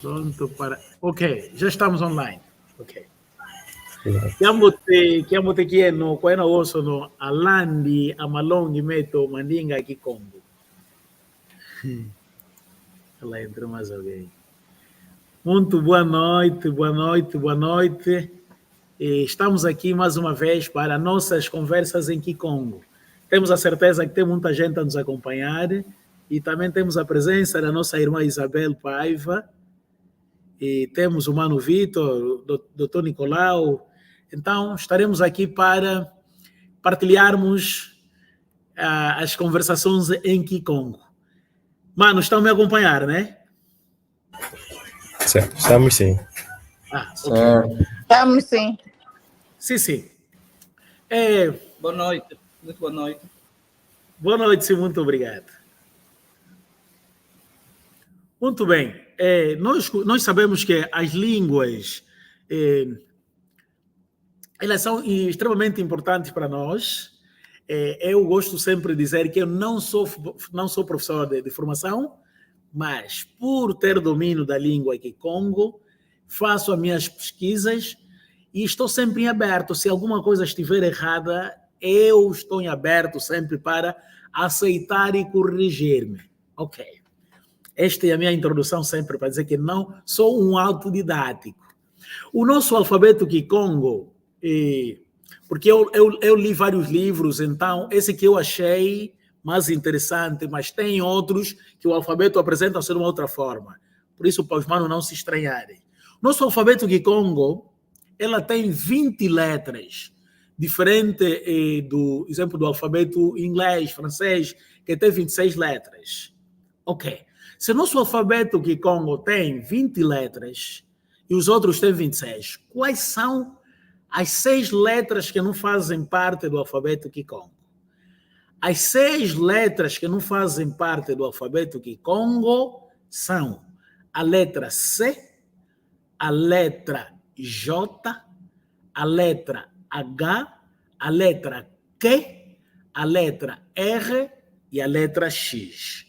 Pronto para. Ok, já estamos online. Ok. Esatto. Chiamo te chi è no, qua no sono Alandi, Amalongi, Meto, Mandinga, Kikongo. Ela entrou mais alguém. Muito boa noite, boa noite, boa noite. Estamos aqui mais uma vez para nossas conversas em Kikongo. Temos a certeza que tem muita gente a nos acompanhar e também temos a presença da nossa irmã Isabel Paiva. E temos o Mano Vitor, o Dr. Nicolau. Então, estaremos aqui para partilharmos as conversações em Kikongo. Mano, estão me a acompanhar, né? Certo, estamos sim. Ok. Estamos sim. Sim. Boa noite, muito boa noite. Boa noite, sim, muito obrigado. Muito bem. Nós sabemos que as línguas elas são extremamente importantes para nós. Eu gosto sempre de dizer que eu não sou professor de formação, mas por ter domínio da língua Kikongo, faço as minhas pesquisas e estou sempre em aberto. Se alguma coisa estiver errada, eu estou em aberto sempre para aceitar e corrigir-me. Ok. Esta é a minha introdução sempre para dizer que não sou um autodidático. O nosso alfabeto Kikongo, porque eu li vários livros, então esse que eu achei mais interessante, mas tem outros que o alfabeto apresenta de uma outra forma. Por isso, para os manos não se estranharem. Nosso alfabeto Kikongo, ela tem 20 letras, diferente do exemplo do alfabeto inglês, francês, que tem 26 letras. Ok. Se nosso alfabeto Kikongo tem 20 letras e os outros têm 26, quais são as 6 letras que não fazem parte do alfabeto Kikongo? As 6 letras que não fazem parte do alfabeto Kikongo são a letra C, a letra J, a letra H, a letra Q, a letra R e a letra X.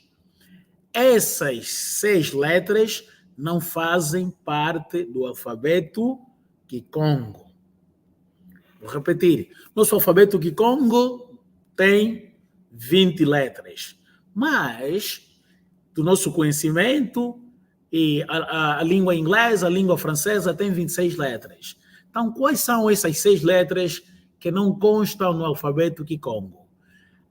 Essas 6 letras não fazem parte do alfabeto Kikongo. Vou repetir. Nosso alfabeto Kikongo tem 20 letras, mas do nosso conhecimento, e a língua inglesa, a língua francesa tem 26 letras. Então, quais são essas 6 letras que não constam no alfabeto Kikongo?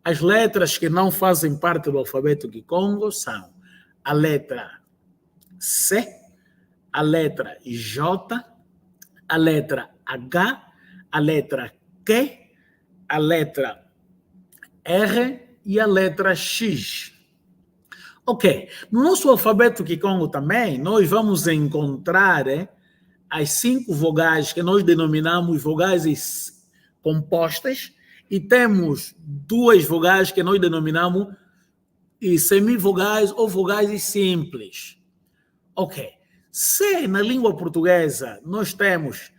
As letras que não fazem parte do alfabeto Kikongo são a letra C, a letra J, a letra H, a letra Q, a letra R e a letra X. Ok. No nosso alfabeto Kikongo também, nós vamos encontrar as 5 vogais que nós denominamos vogais compostas e temos 2 vogais que nós denominamos semivogais ou vogais simples. Ok. Se na língua portuguesa nós temos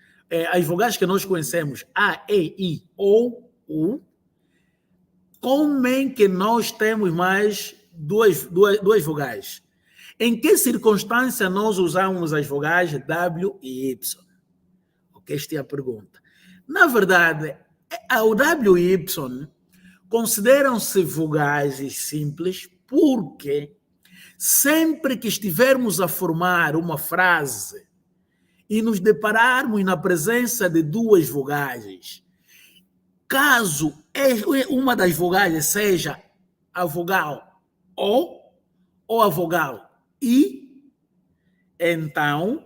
as vogais que nós conhecemos A, E, I, O, U, como é que nós temos mais duas vogais? Em que circunstância nós usamos as vogais W e Y? Ok, esta é a pergunta. Na verdade, o W e Y consideram-se vogais simples porque sempre que estivermos a formar uma frase e nos depararmos na presença de 2 vogais, caso uma das vogais seja a vogal O ou a vogal I, então,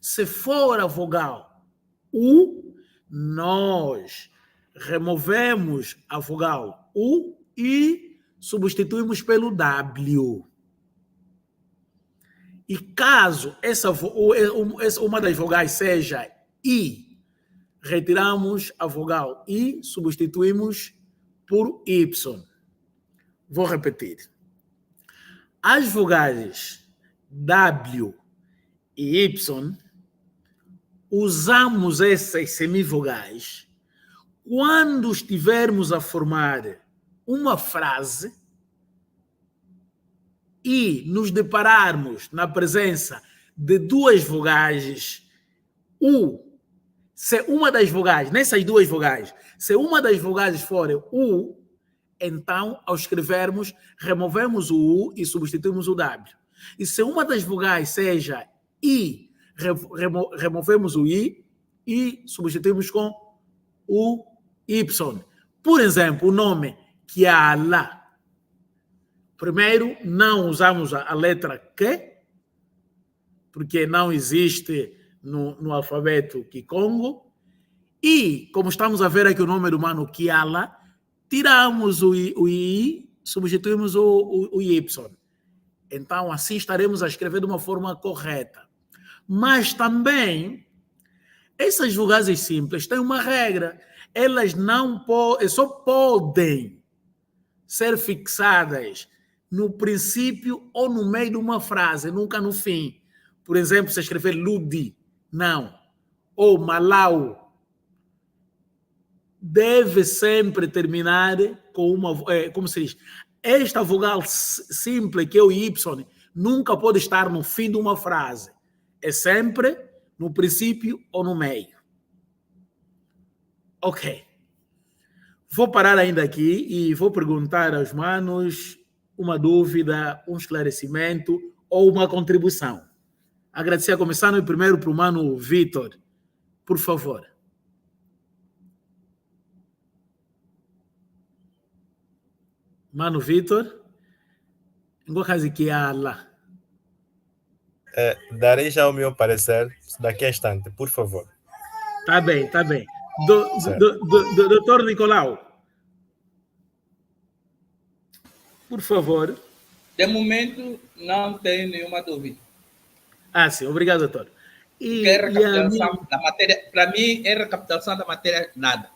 se for a vogal U, nós removemos a vogal U e substituímos pelo W. E caso uma das vogais seja I, retiramos a vogal I, substituímos por Y. Vou repetir. As vogais W e Y, usamos essas semivogais quando estivermos a formar uma frase e nos depararmos na presença de duas vogais U, se uma das vogais, nessas duas vogais, se uma das vogais for U, então, ao escrevermos, removemos o U e substituímos o W. E se uma das vogais seja I, removemos o I e substituímos com o Y. Por exemplo, o nome Kiala. Primeiro, não usamos a letra Q, porque não existe no alfabeto Kikongo. E, como estamos a ver aqui o nome do mano Kiala, tiramos o I, substituímos o Y. Então, assim estaremos a escrever de uma forma correta. Mas também, essas vogais simples têm uma regra. Elas só podem ser fixadas no princípio ou no meio de uma frase, nunca no fim. Por exemplo, se escrever Ludi, não. Ou Malau, deve sempre terminar com uma... como se diz? Esta vogal simples, que é o Y, nunca pode estar no fim de uma frase. É sempre no princípio ou no meio. Ok. Vou parar ainda aqui e vou perguntar aos manos uma dúvida, um esclarecimento ou uma contribuição. Agradecer, começando primeiro para o mano Vitor. Por favor. Mano Vitor, em qual caso que há lá? Darei já o meu parecer daqui a instante, por favor. Tá bem, tá bem. Doutor Nicolau, por favor. De momento, não tenho nenhuma dúvida. Ah, sim, obrigado, doutor. Da matéria, para mim, é recapitulação da matéria nada.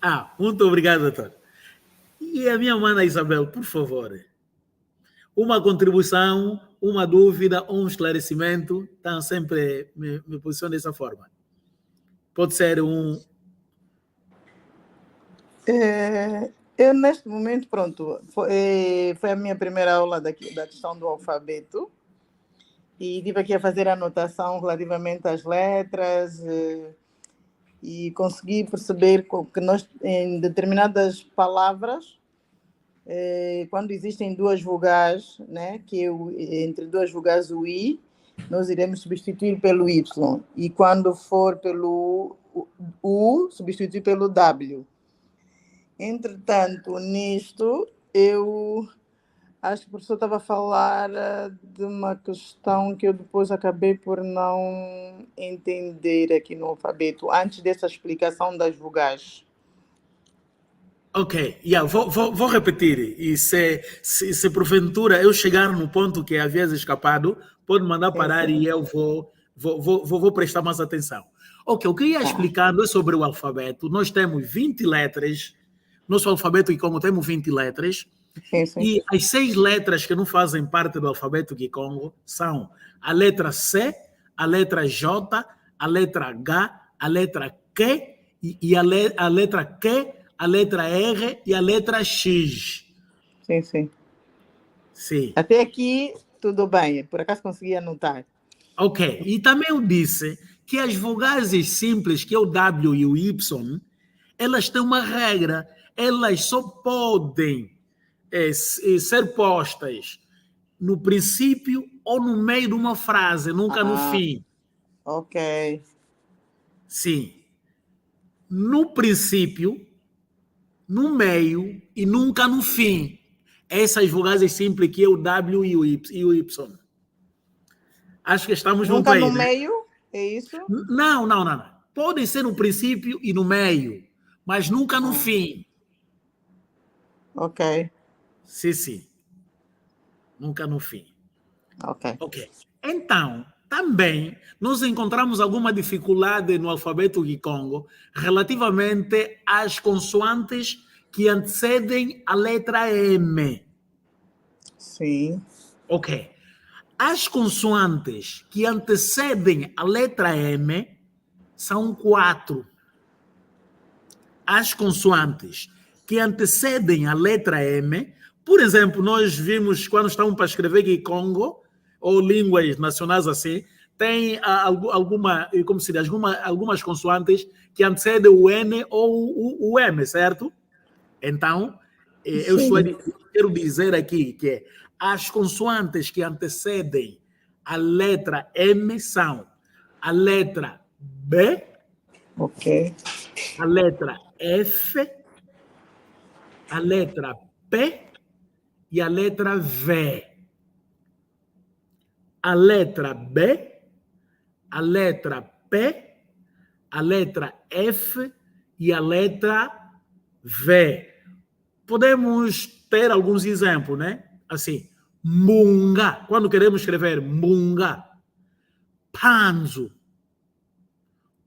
Ah, muito obrigado, doutor. E a minha mana Isabel, por favor, uma contribuição, uma dúvida ou um esclarecimento, então sempre me posiciono dessa forma. Pode ser um... Eu, neste momento, pronto, foi a minha primeira aula da questão do alfabeto e tive aqui a fazer a anotação relativamente às letras e consegui perceber que nós, em determinadas palavras, quando existem duas vogais, né, que entre duas vogais o I, nós iremos substituir pelo Y. E quando for pelo U, substituir pelo W. Entretanto, nisto, eu acho que o professor estava a falar de uma questão que eu depois acabei por não entender aqui no alfabeto, antes dessa explicação das vogais. Ok, vou repetir. E se porventura eu chegar no ponto que havia escapado, pode mandar parar e eu vou prestar mais atenção. Ok, o que eu ia explicando é sobre o alfabeto. Nós temos 20 letras. Nosso alfabeto Kikongo temos 20 letras. Sim. E as 6 letras que não fazem parte do alfabeto Kikongo são a letra C, a letra J, a letra H, a letra Q e a letra Q, a letra R e a letra X. Sim. Até aqui, tudo bem. Por acaso consegui anotar. Ok. E também eu disse que as vogais simples, que é o W e o Y, elas têm uma regra. Elas só podem ser postas no princípio ou no meio de uma frase, nunca no fim. Ok. Sim. No princípio, no meio e nunca no fim. Essas vogais simples que é o W e o Y. Acho que estamos juntos aí. Nunca no meio? É isso? Não. Podem ser no princípio e no meio, mas nunca no fim. Ok. Sim. Nunca no fim. Ok. Então, também nós encontramos alguma dificuldade no alfabeto Kikongo relativamente às consoantes que antecedem a letra M. Sim. Ok. As consoantes que antecedem a letra M são 4. As consoantes que antecedem a letra M, por exemplo, nós vimos quando estamos para escrever Kikongo, ou línguas nacionais assim, tem como se diz, algumas consoantes que antecedem o N ou o M, certo? Então, quero dizer aqui que as consoantes que antecedem a letra M são a letra B, Ok. a letra F, a letra P e a letra V. A letra B, a letra P, a letra F e a letra V. Podemos ter alguns exemplos, né? Assim, munga. Quando queremos escrever munga, panzo,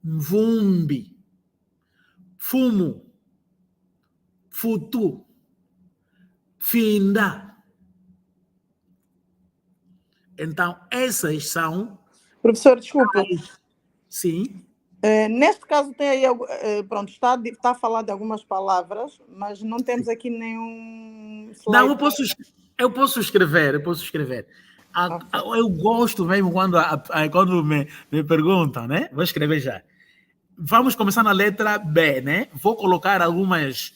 mvumbi, fumo, futu, finda. Então, essas são... Professor, desculpe. Sim. Neste caso, tem aí, pronto, está a falar de algumas palavras, mas não temos aqui nenhum slide. Não, eu posso escrever. Eu gosto mesmo quando me perguntam, né? Vou escrever já. Vamos começar na letra B, né? Vou colocar algumas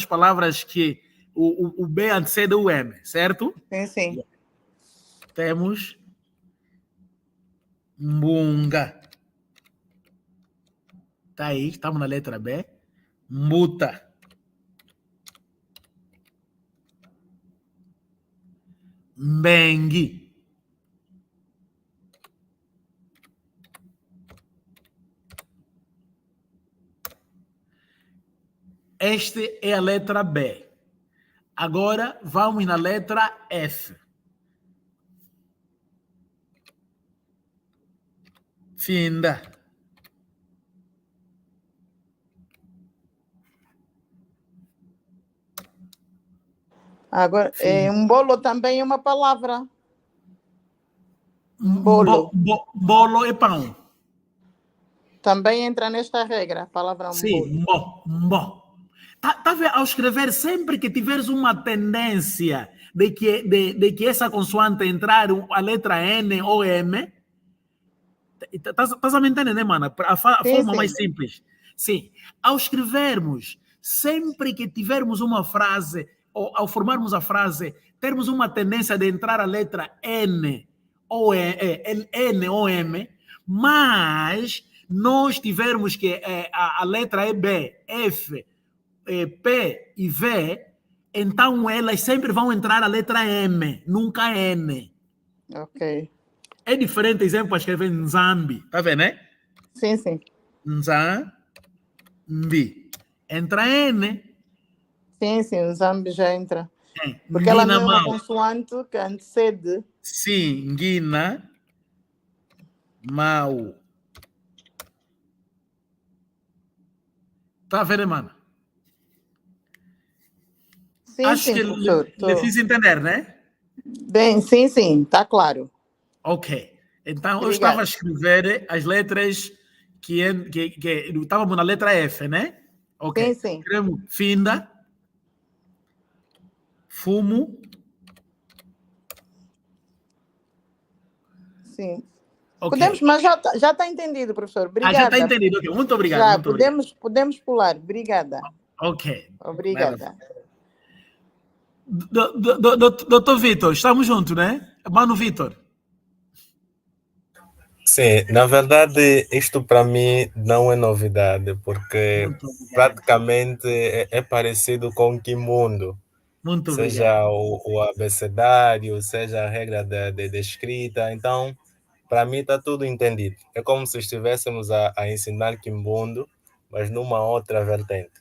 palavras que o B antecede o M, certo? Sim. Temos mbunga. Tá aí, estamos na letra B. Muta. Mbengue. Esta é a letra B. Agora vamos na letra F. Finda. Agora, um bolo também é uma palavra. Bolo. Bolo é pão. Também entra nesta regra, a palavra Sim, bolo. mbo. Tá vendo? Ao escrever, sempre que tiveres uma tendência de que essa consoante entrar a letra N ou M, estás a me entender, mano? A forma mais simples. Sim. Ao escrevermos, sempre que tivermos uma frase, ou ao formarmos a frase, termos uma tendência de entrar a letra N ou M, mas nós tivermos que a letra é B, F, P e V, então elas sempre vão entrar a letra M, nunca N. Ok. É diferente, exemplo, para escrever Nzambi. Tá vendo, né? Sim. Nzambi. Entra N. Sim, o Zambi já entra. Porque ela não é uma consoante que antecede. Sim, Guina. Mau. Tá vendo, mano? Acho que professor. lhe fiz entender, né? Bem, sim, está claro. Ok. Então, eu Obrigada. estava a escrever as letras que estávamos na letra F, né? Ok. Sim. Escrevemos finda, fumo. Sim. Okay. Podemos, mas já está entendido, professor. Obrigada. Já está entendido. Okay. Muito obrigado. Podemos pular. Obrigada. Ok. Obrigada. Doutor Vitor, estamos juntos, né? Mano Vitor. Sim, na verdade, isto para mim não é novidade, porque praticamente é parecido com o Kimundo. Muito seja obrigado. o abecedário, seja a regra de escrita. Então, para mim está tudo entendido. É como se estivéssemos a ensinar Kimundo, mas numa outra vertente.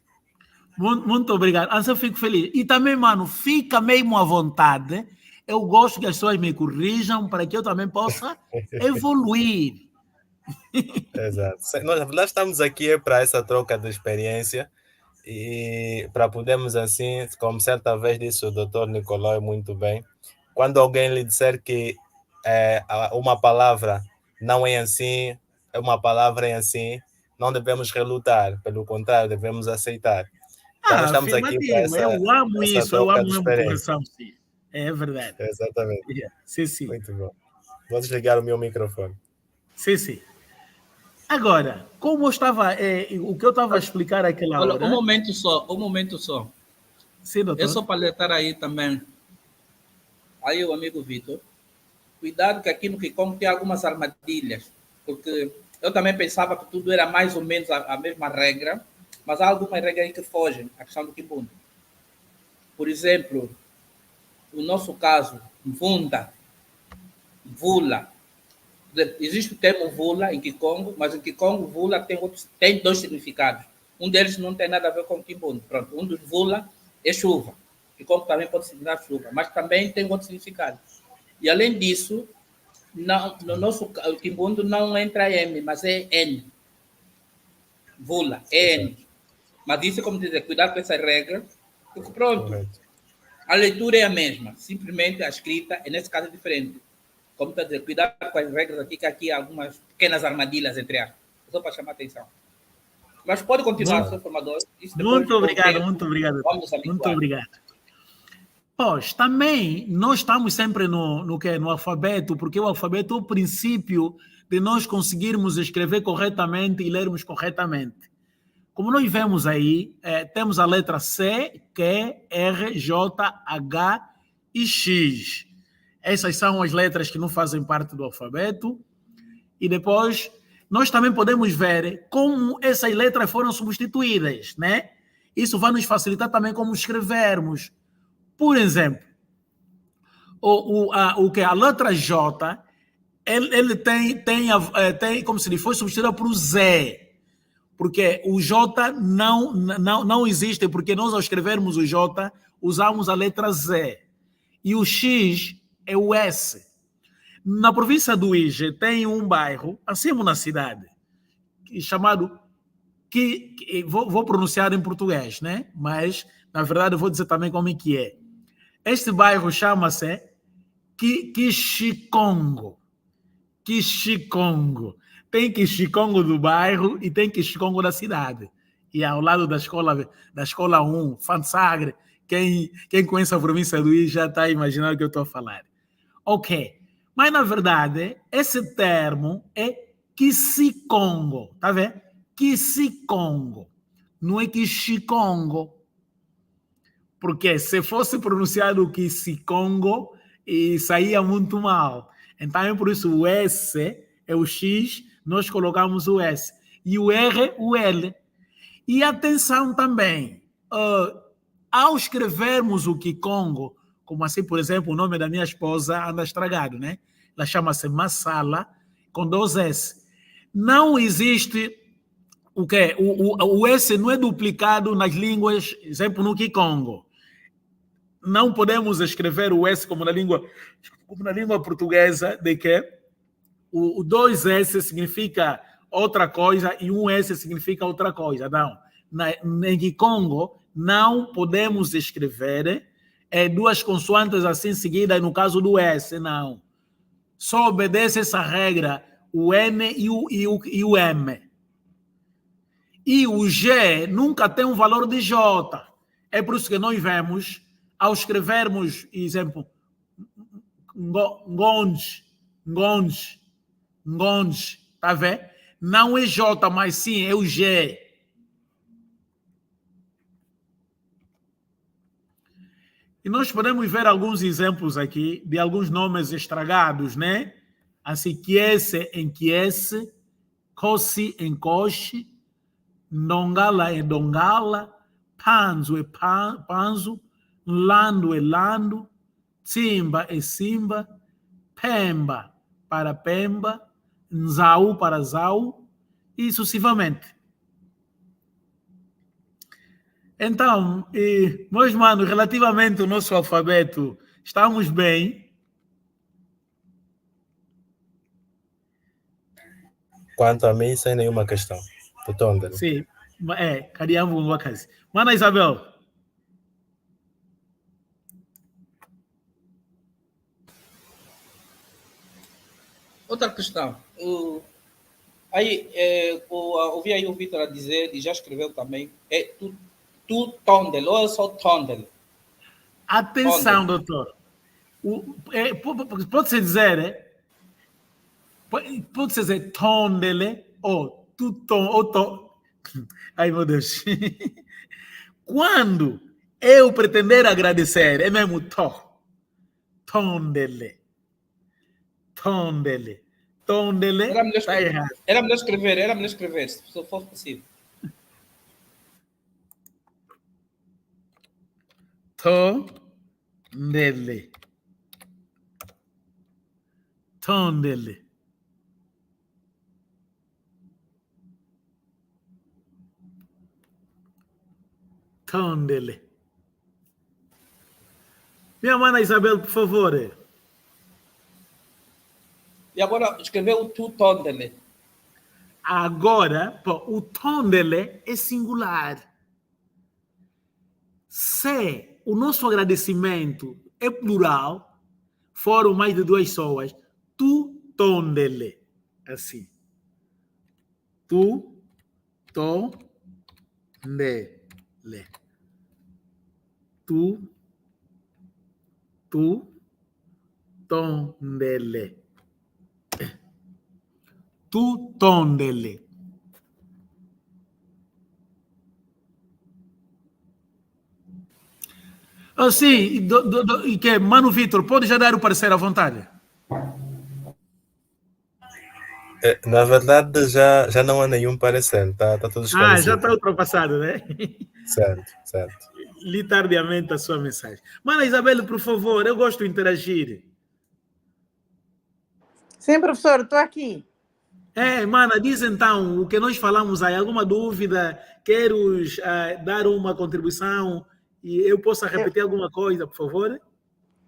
Muito obrigado. Assim eu fico feliz. E também, mano, fica mesmo à vontade. Eu gosto que as pessoas me corrijam para que eu também possa evoluir. Exato. Nós estamos aqui para essa troca de experiência e para podermos assim, como certa vez disse o doutor Nicolau muito bem, quando alguém lhe disser que uma palavra não é assim, uma palavra é assim, não devemos relutar, pelo contrário, devemos aceitar. Então, nós estamos aqui para eu amo isso, eu troca amo de mesmo experiência. correção, sim. É verdade. Exatamente. Sim, sim. Muito bom. Vou desligar o meu microfone. Sim, sim. Agora, como eu estava, o que eu estava a explicar àquela Olha, hora... um momento só. Sim, doutor. É só para alertar aí também, aí o amigo Vitor, cuidado que aqui no Kikongo tem algumas armadilhas, porque eu também pensava que tudo era mais ou menos a mesma regra, mas há algumas regras aí que fogem à questão do Kimbundo. Por exemplo, o nosso caso, Mvunda, Vula. Existe o termo Vula em Kikongo, mas em Kikongo Vula tem dois significados. Um deles não tem nada a ver com o Kimbundo. Pronto, um dos Vula é chuva. Kikongo também pode significar chuva, mas também tem outro significado. E além disso, no nosso Kimbundo não entra M, mas é N. Vula, é N. Mas isso é como dizer, cuidado com essa regra, porque pronto, Correto. a leitura é a mesma, simplesmente a escrita, nesse caso, é diferente. Como está a dizer, cuidado com as regras aqui, que aqui há algumas pequenas armadilhas, entre aspas, só para chamar a atenção. Mas pode continuar, seu formador. Muito obrigado, muito obrigado. Vamos habituar. Muito obrigado. Pois, também, nós estamos sempre no alfabeto, porque o alfabeto é o princípio de nós conseguirmos escrever corretamente e lermos corretamente. Como nós vemos aí, temos a letra C, Q, R, J, H e X. Essas são as letras que não fazem parte do alfabeto. E depois, nós também podemos ver como essas letras foram substituídas, né? Isso vai nos facilitar também como escrevermos. Por exemplo, a letra J, ele tem como se ele foi substituída por Z. Porque o J não existe, porque nós, ao escrevermos o J, usamos a letra Z. E o X é o S. Na província do Ije, tem um bairro, assim como na cidade, chamado... vou pronunciar em português, né? Mas, na verdade, eu vou dizer também como é que é. Este bairro chama-se Quixicongo. Quixicongo. Tem Quixicongo do bairro e tem Quixicongo da cidade. E ao lado da escola 1, Fansagre, quem conhece a província do Ije já está imaginando o que eu estou a falar. Ok. Mas, na verdade, esse termo é Quixicongo. Tá vendo? Quixicongo. Não é Quixicongo. Porque se fosse pronunciado Quixicongo, saía muito mal. Então, é por isso o S é o X, nós colocamos o S. E o R, o L. E atenção também, ao escrevermos o Kikongo, como assim, por exemplo, o nome da minha esposa anda estragado, né? Ela chama-se Massala, com 2 S. Não existe o quê? O S não é duplicado nas línguas, exemplo, no Kikongo. Não podemos escrever o S como na língua portuguesa, de que o 2S significa outra coisa e um S significa outra coisa. Não. Em Kikongo, não podemos escrever duas consoantes assim seguidas no caso do S, não. Só obedece essa regra o N e o M. E o G nunca tem um valor de J. É por isso que nós vemos, ao escrevermos, exemplo, Ngonge, tá vendo? Não é J, mas sim é o G. E nós podemos ver alguns exemplos aqui de alguns nomes estragados, né? Assim, Kiese em Kiese, Kosi em Koshi, Ndongala em Dongala, Panzo é Panzo, Lando é Lando, Simba é Simba, Pemba para Pemba, Nzau para Zau e sucessivamente. Então, meus manos, relativamente ao nosso alfabeto, estamos bem? Quanto a mim, sem nenhuma questão. Doutor, sim, Cariambo Mwakazi. Mana Isabel. Outra questão. Ouvi aí o Vitor a dizer, e já escreveu também, tu Tondel, ou é só Tondel? Atenção, doutor. Pode-se dizer, pode-se dizer tondele ou tu ton. Ai, meu Deus. Quando eu pretender agradecer, é mesmo tondele. Tondele. Tondele está errado. Era melhor escrever, se fosse possível. Tondele. Tondele. Tondele. Minha mana Isabel, por favor. E agora escreveu o tu tondele. Agora, o tondele é singular. Se o nosso agradecimento é plural, foram mais de 2 pessoas, tu tondele. Assim. Tu tondele. Tu tondele. Tu tondele. Oh, sim, e que Mano Vitor, pode já dar o parecer à vontade? Na verdade, já não há nenhum parecer, tá tudo esclarecido. Já está ultrapassado, né? Certo. Li tardiamente a sua mensagem. Mana Isabel, por favor, eu gosto de interagir. Sim, professor, estou aqui. Mana, diz então o que nós falamos aí. Alguma dúvida? Queres dar uma contribuição e eu possa repetir alguma coisa, por favor?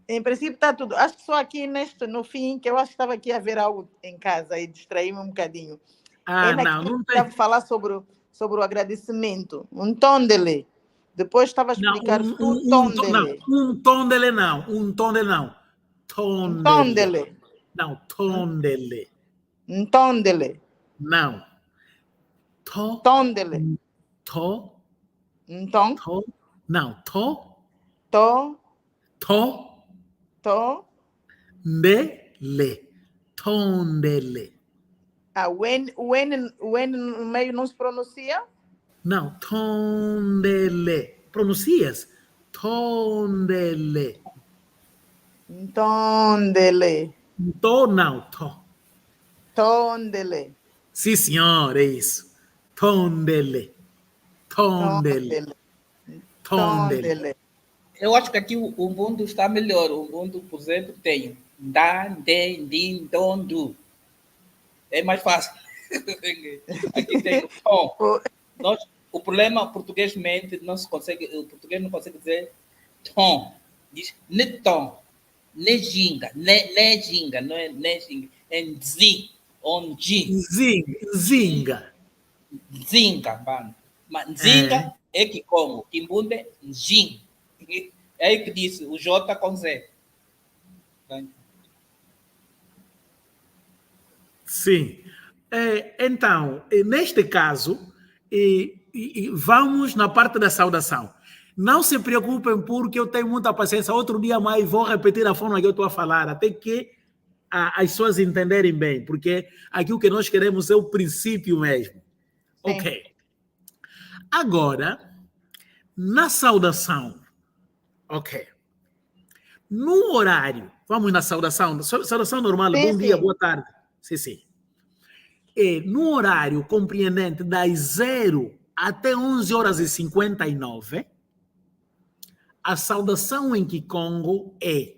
Em princípio está tudo. Acho que só aqui no fim, que eu acho que estava aqui a ver algo em casa e distraí-me um bocadinho. Não tem. Estava a falar sobre o agradecimento. Um tondele. Depois estava a explicar um tondele. Um tondele não. Tondele. Não, tondele. Um tondele. Não. Tondele. Então? Não. Dele. Tondele. When no meio não se pronuncia? Não, tondele. Pronuncias? Tondele. Tondele. Não. Tondele. Sim, senhor, é isso. Tondele. Eu acho que aqui o Ubuntu está melhor. O Ubuntu, por exemplo, tem dan, den, din, don, do. É mais fácil. Aqui tem o tom. O problema, o português não consegue dizer tom. Diz netom, nejinga, nejinga, não é nejinga, é nzi, onji. Zinga. Zinga, mano. Mas nzinga é Kikongo, Kimbunde é nzing. É aí que disse o J com Z. Sim. Então, neste caso, vamos na parte da saudação. Não se preocupem porque eu tenho muita paciência. Outro dia mais vou repetir a forma que eu estou a falar, até que as pessoas entenderem bem, porque aqui o que nós queremos é o princípio mesmo. Sim. Ok. Agora, na saudação, ok. No horário, vamos na saudação normal, sim, bom dia, boa tarde. Sim. No horário compreendente das 0 até 11h59, a saudação em Kikongo é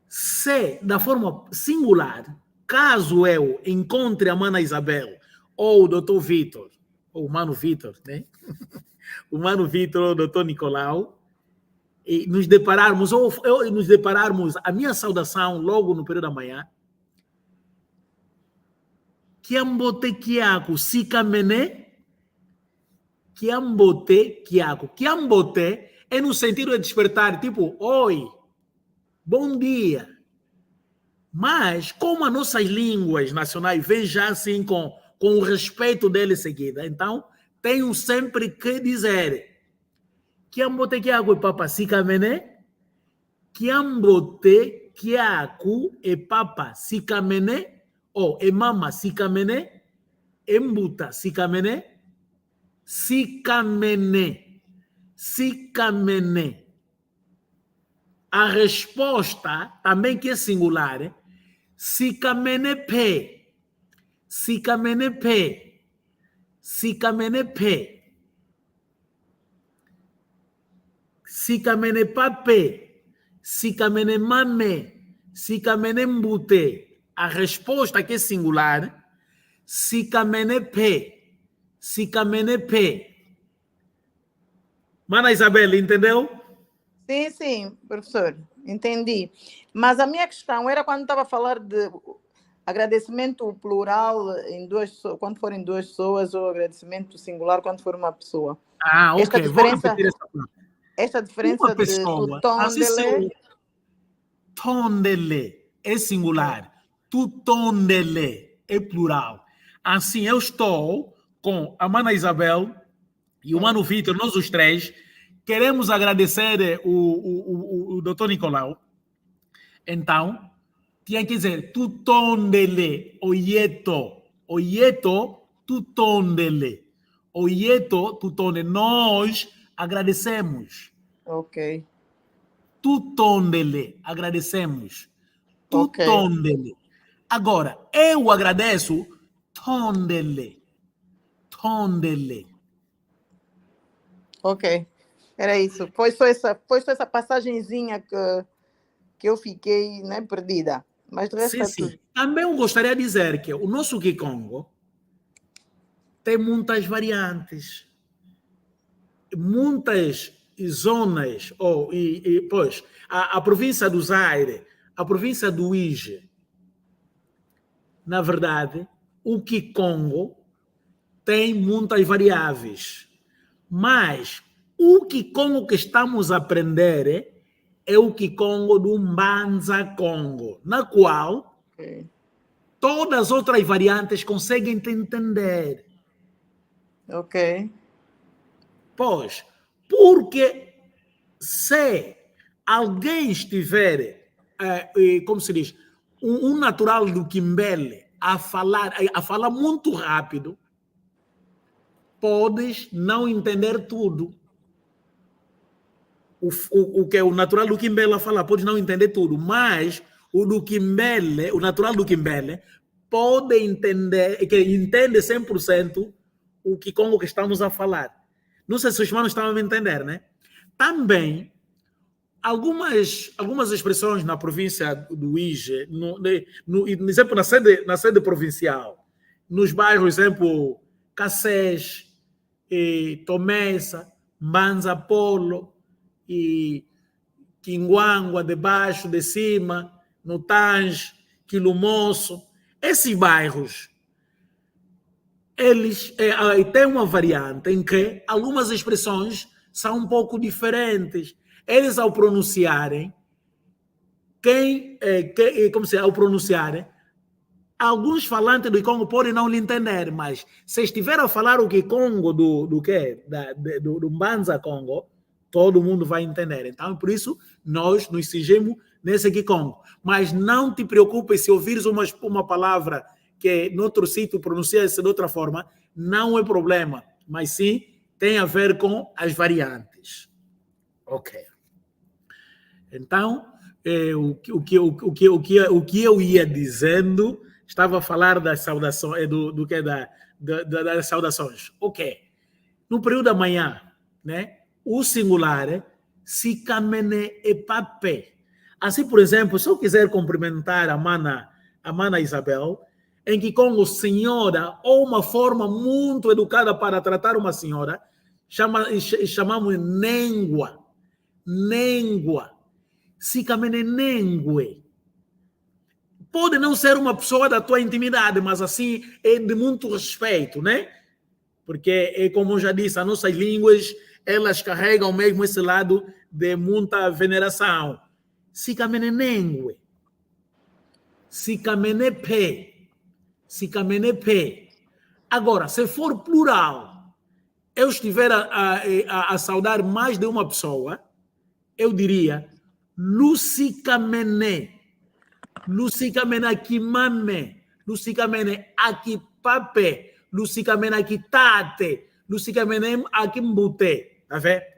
se, da forma singular, caso eu encontre a Mana Isabel ou o Dr. Vitor, ou o Mano Vitor, né? O Mano Vitor ou o Dr. Nicolau, e nos depararmos, a minha saudação logo no período da manhã, Kiambote Kiako, Sikamene, Kiambote Kiako. Kiambote é no sentido de despertar, tipo, oi, bom dia. Mas, como as nossas línguas nacionais vêm já assim com o respeito dele em seguida, então, tenho sempre que dizer Kiambote Kiako, Papa Sikamene, Kiambote, Kiaku, e Papa, Sikamene, ou e Mama, Sikamene, Embuta, Sikamene, Sikamene, Sikamene. A resposta, também que é singular, Sikamenepe, Sikamenepe, Sikamenepe, Sikamenepape, Sikamenemame, Sikamenembute. A resposta que é singular, Sikamenepe, Sikamenepe. Mana Isabel, entendeu? Sim, sim, professor, entendi. Mas a minha questão era quando estava a falar de agradecimento plural em duas, quando forem duas pessoas, ou agradecimento singular quando for uma pessoa. Ah, Esta ok. Vou diferença, repetir essa palavra. esta diferença Uma pessoa, de tondele, tondele é singular, tu tondele é plural. Assim, eu estou com a Mana Isabel e o Mano Vitor, nós os três, queremos agradecer o Dr. Nicolau. Então, tinha que dizer, tu tondele, oieto, tu tondele, oieto, tu tondele. Nós agradecemos. ok. Tu tondele, agradecemos. Tu Ok. tondele. Agora, eu agradeço, tondele, tondele. Ok, era isso. Foi só essa passagenzinha que eu fiquei, né, perdida. Mas de resto Sim, está tudo. sim. Também eu gostaria de dizer que o nosso Kikongo tem muitas variantes, muitas zonas, pois, a província do Zaire, a província do Ige. Na verdade, o Kikongo tem muitas variáveis, mas o Kikongo que estamos a aprender é o Kikongo do Mbanza Congo, na qual Ok. todas as outras variantes conseguem te entender. Ok. Pois, porque se alguém estiver, como se diz, um natural do Quimbele a falar muito rápido, podes não entender tudo. O que o natural do Quimbele a falar, podes não entender tudo, mas o do Quimbele, o natural do Quimbele, pode entender, que entende 100% o Kikongo que estamos a falar. Não sei se os manos estão a me entender, né? Também, algumas expressões na província do Ige, exemplo, na sede provincial, nos bairros, exemplo, Cacés, Tomessa, Mbanza Polo, e Quinguangua, de baixo, de cima, no Tange, Quilumoço, esses bairros, eles têm uma variante em que algumas expressões são um pouco diferentes. Eles, ao pronunciarem, ao pronunciarem, alguns falantes do Kikongo podem não lhe entender, mas se estiver a falar o Kikongo do Mbanza Congo, todo mundo vai entender. Então, por isso, nós nos cingimos nesse Kikongo. Mas não te preocupes se ouvires uma palavra que no outro sítio pronuncia-se de outra forma, não é problema. Mas sim, tem a ver com as variantes. Ok. Então, o que eu ia dizendo, estava a falar das saudações, das saudações. Ok. No período da manhã, né? O singular é Sikamene Epape. Assim, por exemplo, se eu quiser cumprimentar a Mana Isabel, em que com o senhora, ou uma forma muito educada para tratar uma senhora, chamamos Nengua. Nengua. Sikamene Nengue. Pode não ser uma pessoa da tua intimidade, mas assim é de muito respeito, né? Porque, como eu já disse, as nossas línguas, elas carregam mesmo esse lado de muita veneração. Sikamenenengue. Sikamenepe. Sikamenepe. Agora, se for plural, eu estiver a saudar mais de uma pessoa, eu diria Lusikamene. Lusikamene akimame. Lusikamene akipape. Lusikamene akitate. Lusikamene akimbute. Tá vendo?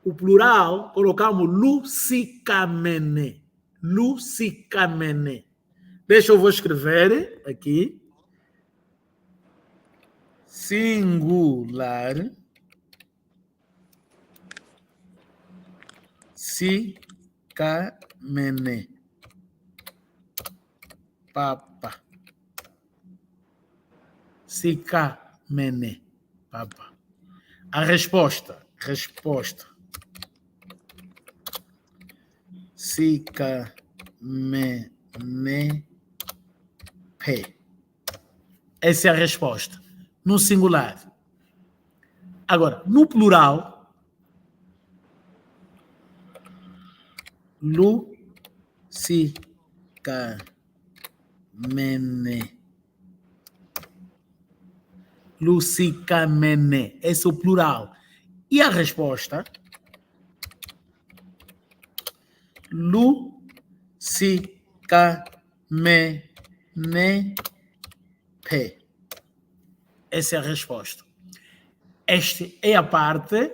O plural, colocamos lusikamene. Lusikamene. Deixa eu vou escrever aqui. Singular. Sikamene. Papa. Sikamene. Papa. A resposta. Sikamene. P. Essa é a resposta. No singular. Agora, no plural, lusikamene. Lusikamene. Esse é o plural. E a resposta? Lusikamene. P. Essa é a resposta. Esta é a parte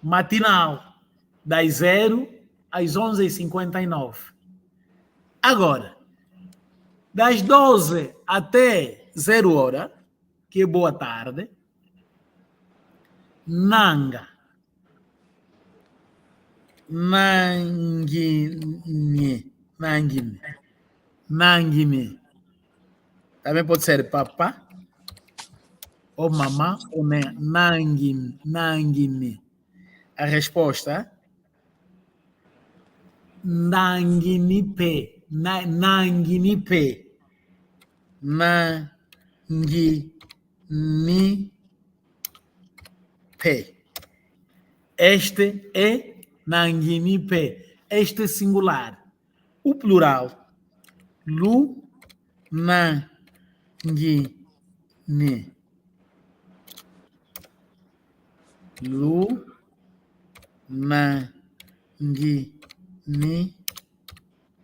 matinal, das 0 às 11h59. Agora, das 12 até 0 hora, que é boa tarde, nanga, nangine. Também pode ser papá, ou mamá, ou nangine. A resposta, nanginipe. Nanginipe. Este é nanginipe. Este é singular. O plural, nangine.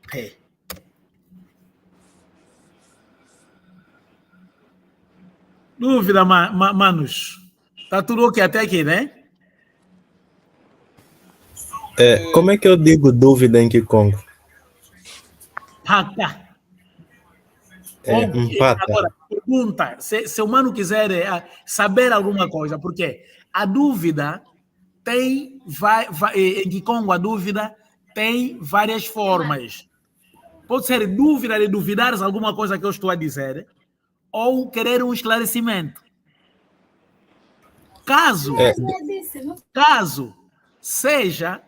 Pé. Dúvida, manos? Tá tudo ok até aqui, né? Como é que eu digo dúvida em Kikongo? Paka. Empata. Agora, pergunta, se o mano quiser saber alguma coisa, porque a dúvida tem, em Kikongo a dúvida tem várias formas. Pode ser dúvida de duvidares alguma coisa que eu estou a dizer, ou querer um esclarecimento. Caso seja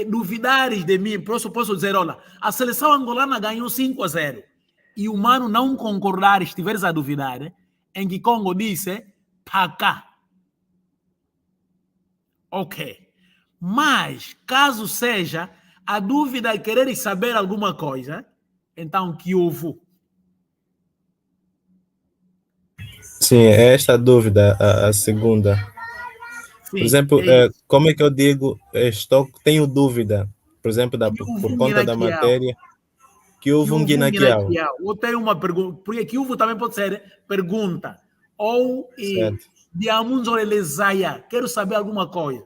duvidares de mim, posso dizer, olha, a seleção angolana ganhou 5-0 e o mano não concordar, estiveres a duvidar, em que Congo disse, pacá. Ok. Mas, caso seja a dúvida e querer saber alguma coisa, então que houve? Sim, é esta a dúvida, a segunda. Sim, por exemplo, como é que eu digo, tenho dúvida, por exemplo, por conta da matéria, que houve um guinaquial. Ou tem uma pergunta, porque que houve também pode ser pergunta, ou de amunzolelezaya, quero saber alguma coisa.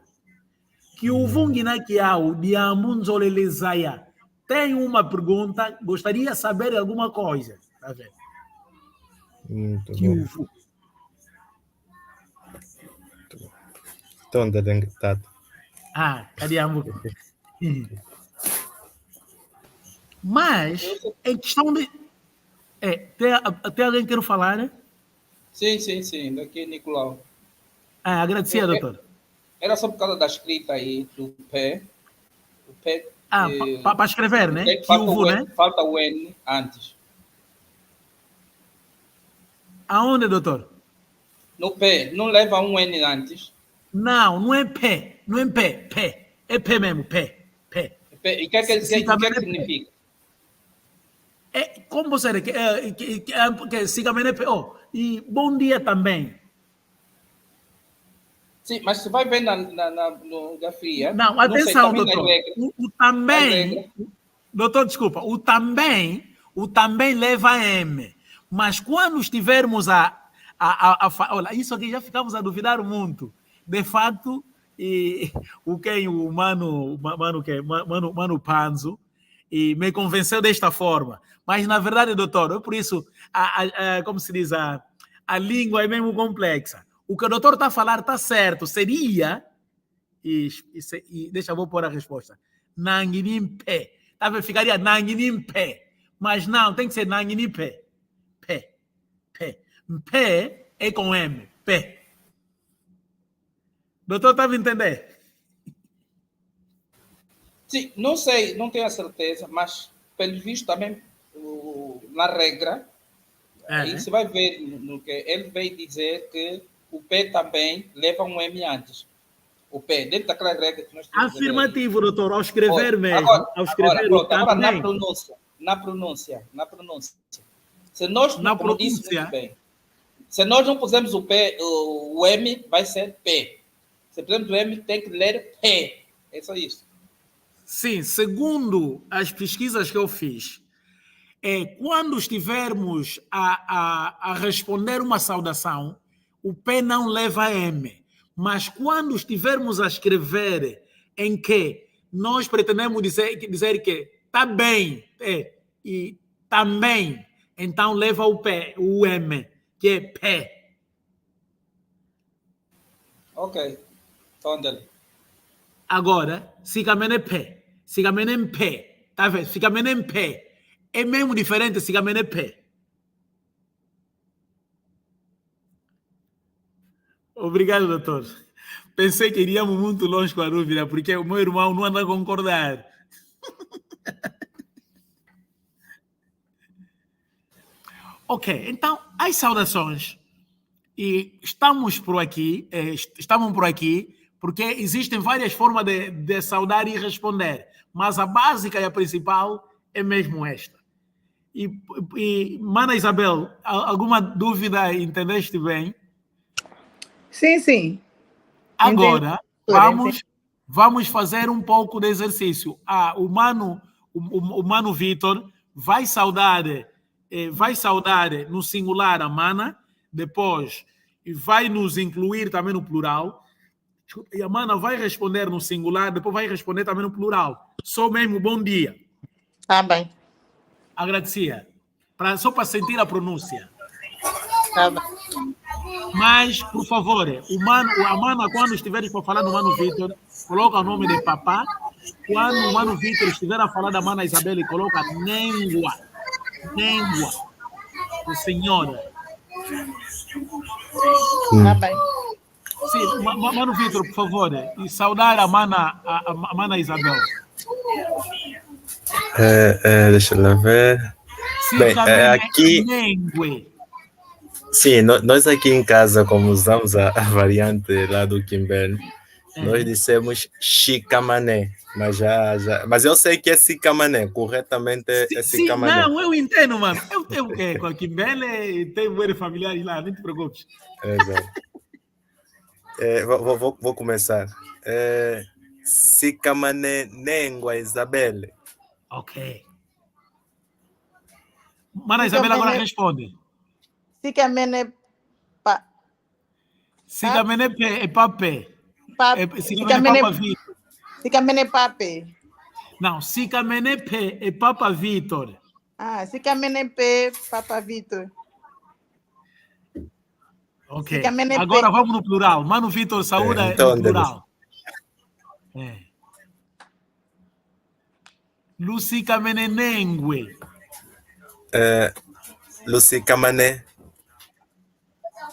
Que houve um guinaquial, de amunzolelezaya, tem uma pergunta, gostaria de saber alguma coisa. Tá vendo? Muito que bom. houve. Cadê a boca? Mas, em questão de... tem alguém que quer falar, né? Sim. Daqui, Nicolau. Agradecer, doutor. Era só por causa da escrita aí do pé. O pé para escrever, né? Que falta o N antes. Aonde, doutor? No pé. Não leva um N antes. Não é pé. Não é pé. É pé mesmo, pé. E o que significa? Como você que siga-me, e bom dia também. Sim, mas você vai ver no Gafria. Não, atenção, sei, doutor. O As também, regras. doutor, desculpa, o também leva M. Mas quando estivermos olha, isso aqui já ficamos a duvidar muito. De fato, o Mano Panzo, e me convenceu desta forma. Mas, na verdade, doutor, é por isso, como se diz, a língua é mesmo complexa. O que o doutor está a falar está certo. Seria, deixa eu pôr a resposta, Nanguinimpe. Ficaria Nanguinimpe. Mas não, tem que ser Nanguinimpe. Pé. Pé é com M. Pé. Doutor, está a me entender? Sim, não sei, não tenho a certeza, mas pelo visto também na regra, aí você vai ver no que ele veio dizer que o P também leva um M antes. O P, dentro daquela regra que nós temos. Afirmativo, doutor, ao escrever mesmo. Agora, Ao escrever agora também. na pronúncia. Se nós, Na como disse pronúncia. muito bem, se nós não pusermos o P, o M vai ser P. Se pusermos o M, tem que ler P. É só isso. Sim, segundo as pesquisas que eu fiz, quando estivermos a responder uma saudação, o P não leva M. Mas quando estivermos a escrever em que nós pretendemos dizer que está bem e também, então leva o M, que é P. Ok. Então, Agora, se camene P. Se camene em P. Tá vendo? Se camene em P. É mesmo diferente se camene P. Obrigado, doutor. Pensei que iríamos muito longe com a dúvida, porque o meu irmão não anda a concordar. Ok, então, as saudações. E estamos por aqui porque existem várias formas de saudar e responder, mas a básica e a principal é mesmo esta. E Mana Isabel, alguma dúvida, entendeste bem? Sim. Agora, vamos fazer um pouco de exercício. O Mano Vitor vai saudar no singular a Mana, depois vai nos incluir também no plural. E a Mana vai responder no singular, depois vai responder também no plural. Só mesmo bom dia. Tá bem. Agradecia. Só para sentir a pronúncia. Tá bem. Mas, por favor, a Mana, quando estiver para falar do Mano Vitor, coloca o nome de papá. Quando o Mano Vitor estiver a falar da Mana Isabel, coloca Nengua. O senhora. Tá bem. Sim, Mano Vitor, por favor, e saudar a Mana Isabel. Deixa eu ver. Bem, aqui... Sim, nós aqui em casa, como usamos a variante lá do Quimbel, nós dissemos Chicamané, mas eu sei que é Sicamané, corretamente é Sicamané. Não, eu entendo, mano. Eu tenho com a Quimbel e tenho familiares lá, não te preocupes. Exato. Vou começar. Sicamané Nengua Isabel. Ok. Mana Isabel agora responde. Sicamene é papé. Sicamene pape. Não, Sicamene é Papa Vitor. Sicamene Papa Vitor. Ok. Agora vamos no plural. Mano Vitor saúda então, no plural. Lucicamene Nengue. Lucicamané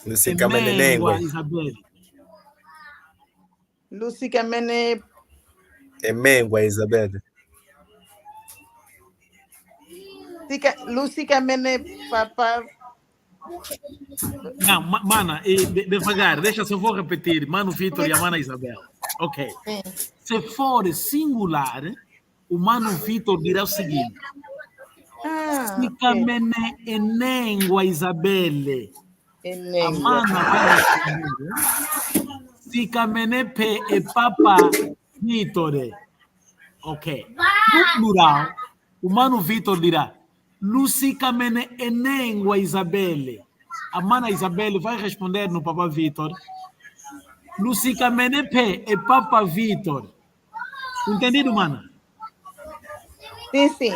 Nengua. Isabel. Lucicamene Mengua Isabel. Lucicamene Papa. Não, Mana, devagar, deixa só vou repetir. Mano Vitor e a Mana Isabel. Ok. Se for singular, o Mano Vitor dirá o seguinte. Sicamene Enengua Isabelle. A Mana vai responder. Lucicamenepe e Papa Vitore. Ok. No plural, o Mano Vitor dirá Lucicamene enengua Isabelle. A Mana Isabelle vai responder no Papa Vitor. Lucicamenepe e Papa Vitor. Entendido, Mana? Sim, sim.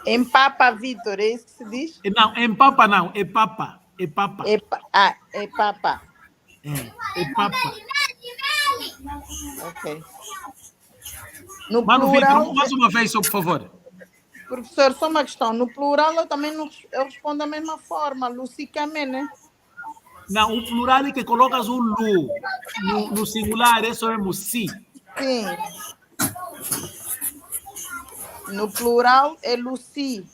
Em Papa Vitor, é isso que se diz? Não, em Papa não, é Papa. É Papa. É Papa. É Papa. Ok. No Mano plural, Vitor, mais uma vez, por favor. professor, só uma questão. No plural, eu também eu respondo da mesma forma. Lucicamene. Não, o plural é que colocas o lu. No singular, isso é si. Sim. No plural é Luci.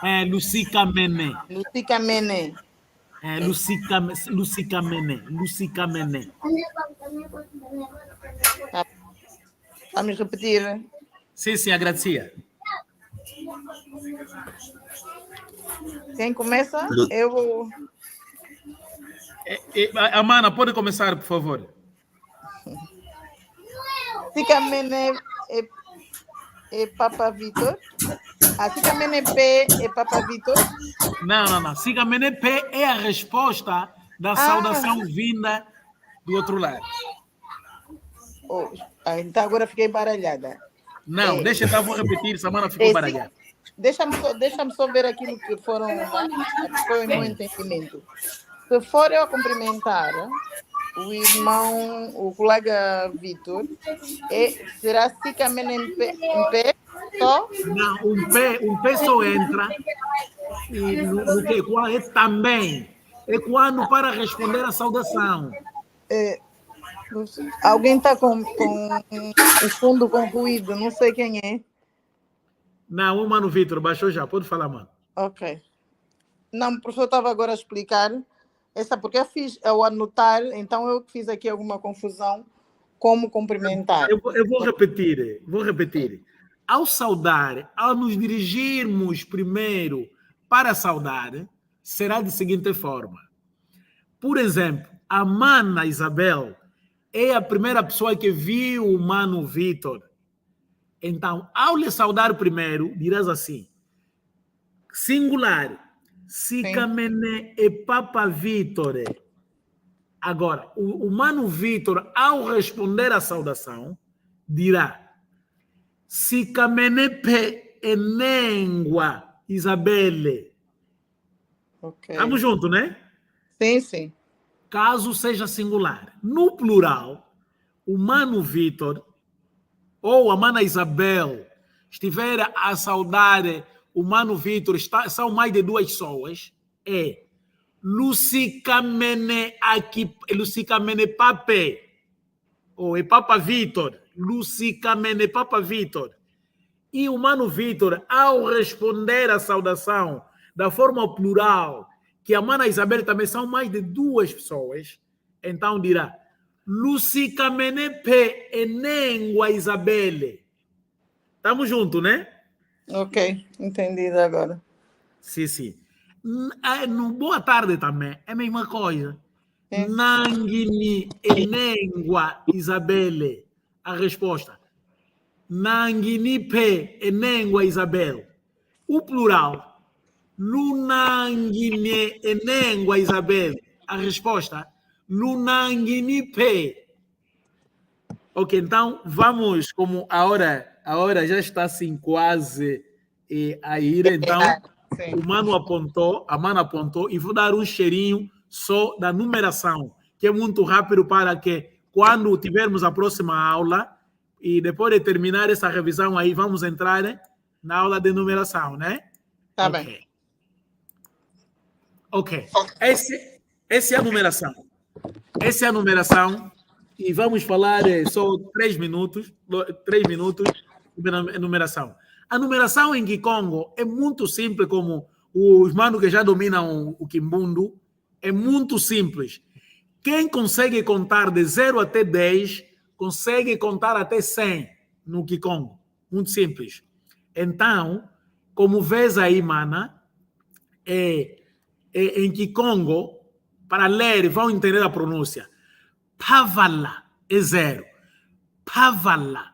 É Lucicamene. Lucicamene. É Lucicamene. Vamos repetir. Sim, agradecia. Quem começa? Eu. A Mana, pode começar, por favor. Lucicamene é Papa Vitor. Lucicamene P é Papa Vitor. Não. Lucicamene P é a resposta da saudação vinda do outro lado. Então agora fiquei baralhada. Não, deixa eu vou repetir, Samana ficou baralhada. Deixa-me só ver aquilo que foi o meu entendimento. Se for eu a cumprimentar o irmão, o colega Vitor, será Sicamene em pé só? Não, um pé só entra e no que é também. É quando para responder a saudação. Alguém está com o fundo com ruído, não sei quem é. Não, o Mano Vitor baixou já, pode falar, mano. Ok. Não, o professor estava agora a explicar, porque eu fiz, ao anotar, então eu fiz aqui alguma confusão, como cumprimentar. Eu vou repetir. Ao saudar, ao nos dirigirmos primeiro para saudar, será da seguinte forma. Por exemplo, a Mana Isabel é a primeira pessoa que viu o Mano Vitor. Então, ao lhe saudar primeiro, dirás assim, singular, Sicamene e Papa Vitor. Agora, o Mano Vitor, ao responder à saudação, dirá, Sicamene Pe enengua Isabelle. Okay. Estamos juntos, né? Sim. Caso seja singular. No plural, o Mano Vitor ou a Mana Isabel estiver a saudar o Mano Vitor, são mais de duas pessoas, é Lucicamene Pape, ou é Papa Vitor, Lucicamene Papa Vitor. E o Mano Vitor, ao responder a saudação da forma plural, que a Mana Isabel também são mais de duas pessoas, então dirá Lucicamene Pe enengua Isabelle. Estamos juntos, né? Ok, entendido agora. Sim. No boa tarde também, é a mesma coisa. Nangini enengua Isabelle. A resposta. Nangini Pe enengua Isabel. O plural. Lunangini enengua Isabel. A resposta. Lunanginipe. Ok, então vamos, como a hora já está assim quase a ir, então a Mana apontou e vou dar um cheirinho só da numeração, que é muito rápido para que quando tivermos a próxima aula e depois de terminar essa revisão aí, vamos entrar na aula de numeração, né? Tá bem. Ok. Essa é a numeração. Essa é a numeração e vamos falar só 3 minutos de numeração. A numeração em Kikongo é muito simples, como os manos que já dominam o Kimbundu, é muito simples. Quem consegue contar de 0 até 10, consegue contar até 100 no Kikongo. Muito simples. Então, como vês aí, Mana, em Kikongo, para ler, vão entender a pronúncia. Pavala é 0. Pavala.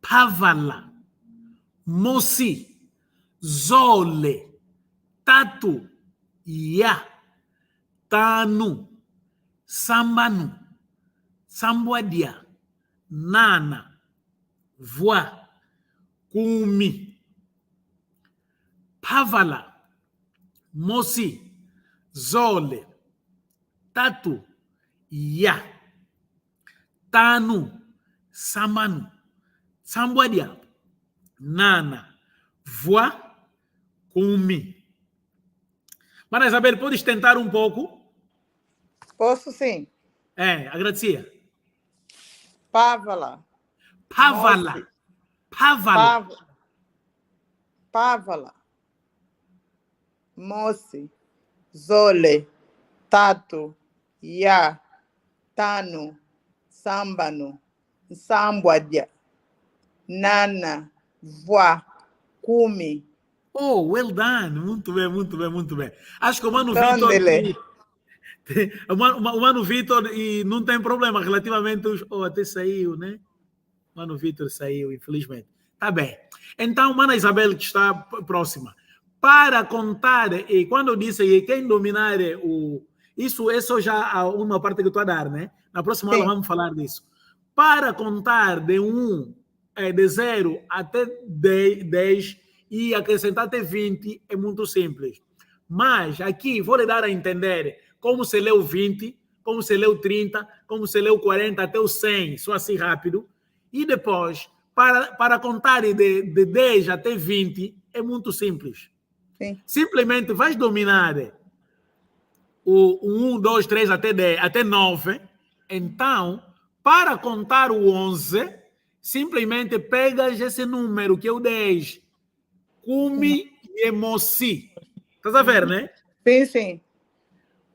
Pavala. Mosi. Zole. Tatu. Ya. Tanu. Sambanu. Sambuadia. Nana. Voa. Kumi. Pavala. Mosi. Zole. Tatu. Ya. Tanu. Samanu. Sambuadia. Nana. Voa. Kumi. Mana Isabel, podes tentar um pouco? Posso sim. Agradecia. Pávala. Pavala. Mosi. Pavala. Pávala. Mosi. Zole. Tatu. Ya. Tanu. Sambanu. Sambuadia. Nana. Voa. Kumi. Oh, well done. Muito bem, muito bem, muito bem. Acho que o Mano Tondele. Vitor... O Mano Vitor e não tem problema relativamente... até saiu, né? O Mano Vitor saiu, infelizmente. Tá bem. Então, Mana Isabel, que está próxima. Para contar, e quando eu disse quem dominar isso é só já uma parte que eu estou a dar, né? Na próxima aula vamos falar disso. Para contar de 0 até 10 e acrescentar até 20 é muito simples. Mas aqui vou lhe dar a entender como se lê o 20, como se lê o 30, como se lê o 40 até o 100, só assim rápido. E depois, para contar de 10 até 20, é muito simples. Sim. Simplesmente vais dominar o 1, 2, 3 até 10, até 9. Então, para contar o 11, simplesmente pegas esse número, que é o 10. Kumi e mosi. Estás a ver, né? Sim, sim.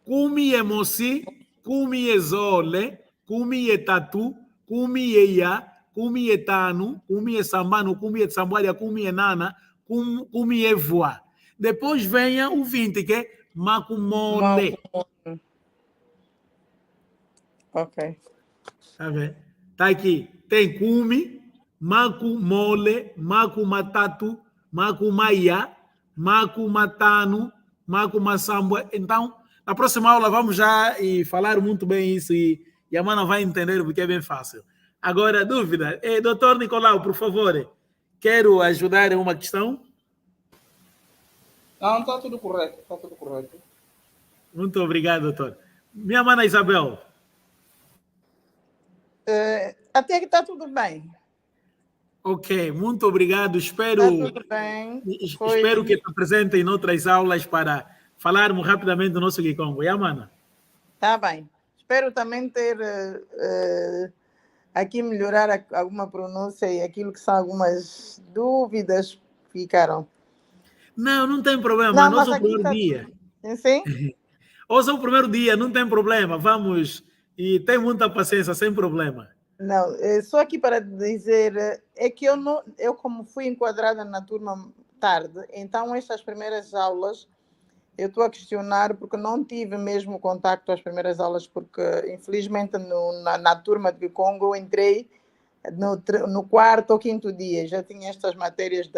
Kumi e mosi, kumi e zole, kumi e tatu, kumi e ya, kumi e tanu, kumi e sambano, kumi e sambuaria, kumi e nana, kumi e voa. Depois venha o 20, que é makumole. Ok. Tá vendo? Tá aqui. Tem kumi, makumole, makumatatu, makumaya, makumatanu, makumasambua. Então, na próxima aula vamos já falar muito bem isso e a Mana vai entender porque é bem fácil. Agora, dúvida. Doutor Nicolau, por favor, quero ajudar em uma questão. Não, está tudo correto, está tudo correto. Muito obrigado, doutor. Minha Mana Isabel. Até que está tudo bem. Ok, muito obrigado. Espero que te apresentem em outras aulas para falarmos rapidamente do nosso Kikongo. E Mana? Tá bem. Espero também ter aqui melhorar alguma pronúncia e aquilo que são algumas dúvidas que ficaram. Não tem problema. Nós é o primeiro dia. Sim? Hoje é o primeiro dia, não tem problema. Vamos e tem muita paciência, sem problema. Não, só aqui para dizer é que eu como fui enquadrada na turma tarde, então estas primeiras aulas eu estou a questionar porque não tive mesmo contacto às primeiras aulas porque infelizmente na turma de Congo eu entrei no quarto ou quinto dia, já tinha estas matérias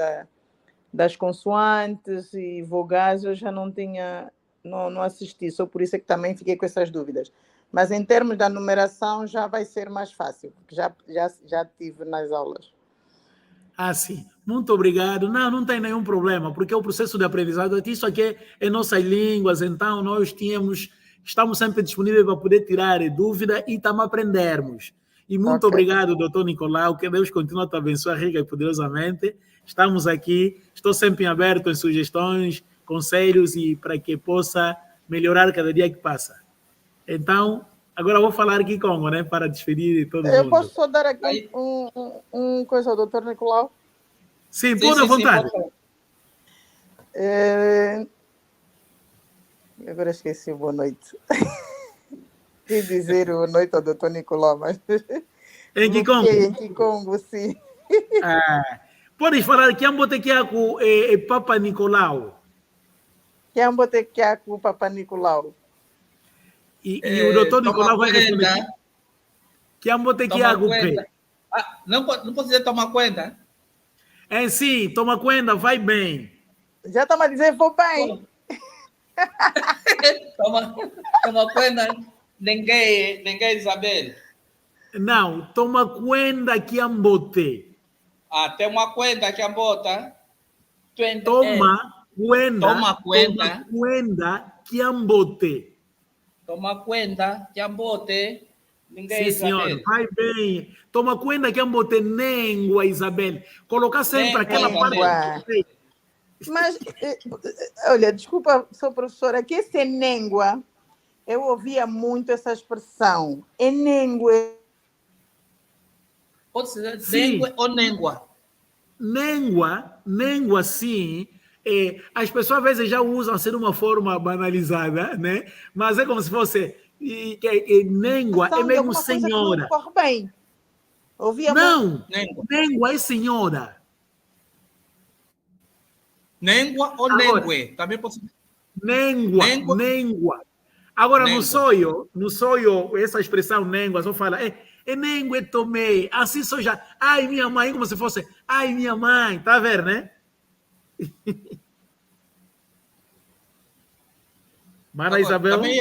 das consoantes e vogais, eu já não assisti, só por isso é que também fiquei com essas dúvidas. Mas em termos da numeração já vai ser mais fácil, porque já tive nas aulas. Sim. Muito obrigado. Não tem nenhum problema, porque o processo de aprendizado, isso aqui é nossas línguas, então nós estamos sempre disponíveis para poder tirar dúvida e também aprendermos. E muito obrigado, doutor Nicolau, que Deus continue a te abençoar rica e poderosamente. Estamos aqui, estou sempre aberto em sugestões, conselhos e para que possa melhorar cada dia que passa. Então, agora vou falar aqui Congo, né, para despedir de todo mundo. Eu posso só dar aqui um coisa ao doutor Nicolau? Sim, pode à vontade. Agora esqueci boa noite. Quer dizer boa noite ao doutor Nicolau, mas... Em Kikongo? Em Kikongo, sim. Podes falar que Ambotequiaco é Papa Nicolau. Que Ambotequiaco Papa Nicolau. E o doutor Nicolau vai responder. Que ambote que Toma água conta. pé. Ah, não posso dizer tomar conta. É sim, toma conta, vai bem. Já estão a dizer, vou bem. Toma conta. Ninguém, Isabel. Não, toma conta que ambote. Ah, tem uma conta que a bota. Toma Toma conta. que ambote. Toma conta que a bote. Ninguém, Sim, senhor, Isabel. vai bem. Toma conta que ambote néngua, Isabel. Colocar sempre aquela parte. Néngua. Mas, olha, desculpa, sou professora, que esse néngua, eu ouvia muito essa expressão. É néngua. Pode ser Sim. néngua ou néngua. Néngua, sim. As pessoas às vezes já usam assim de uma forma banalizada, né? Mas é como se fosse. Néngua é mesmo senhora. Corre bem. Ouvia Não, Néngua. néngua é senhora. Néngua ou néngua? Também pode ser. Néngua. Agora, Néngua. no sonho, essa expressão néngua, só fala, néngua, tomei. Assim só já, ai, minha mãe, como se fosse, ai, minha mãe, tá vendo, né? Mana Isabel? Também